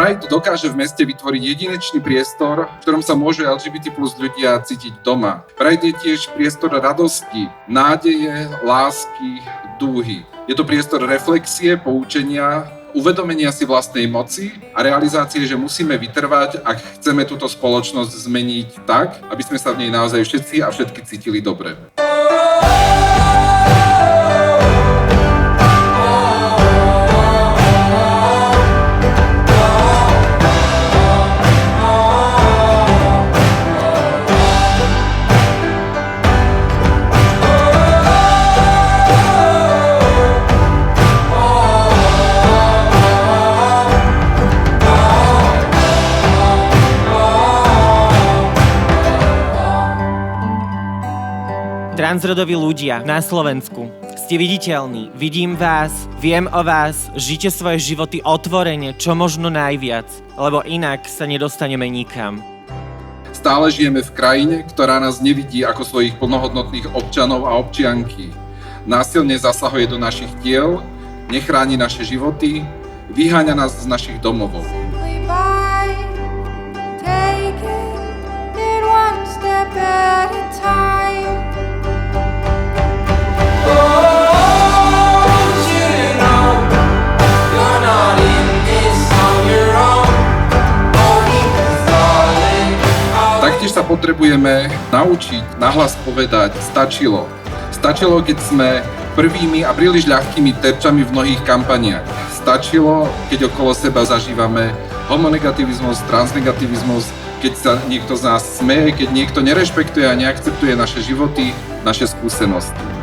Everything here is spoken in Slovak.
Pride dokáže v meste vytvoriť jedinečný priestor, v ktorom sa môžu LGBT plus ľudia cítiť doma. Pride je tiež priestor radosti, nádeje, lásky, dúhy. Je to priestor reflexie, poučenia, uvedomenia si vlastnej moci a realizácie, že musíme vytrvať, ak chceme túto spoločnosť zmeniť tak, aby sme sa v nej naozaj všetci a všetky cítili dobre. Transrodoví ľudia na Slovensku. Ste viditeľní, vidím vás, viem o vás, žite svoje životy otvorene, čo možno najviac, lebo inak sa nedostaneme nikam. Stále žijeme v krajine, ktorá nás nevidí ako svojich plnohodnotných občanov a občianky. Násilne zasahuje do našich tiel, nechráni naše životy, vyháňa nás z našich domovov. Taktiež sa potrebujeme naučiť nahlas povedať stačilo. Stačilo, keď sme prvými a príliš ľahkými terčami v mnohých kampaniách. Stačilo, keď okolo seba zažívame homonegativizmus, transnegativizmus, keď sa niekto z nás smeje, keď niekto nerešpektuje a neakceptuje naše životy, naše skúsenosti.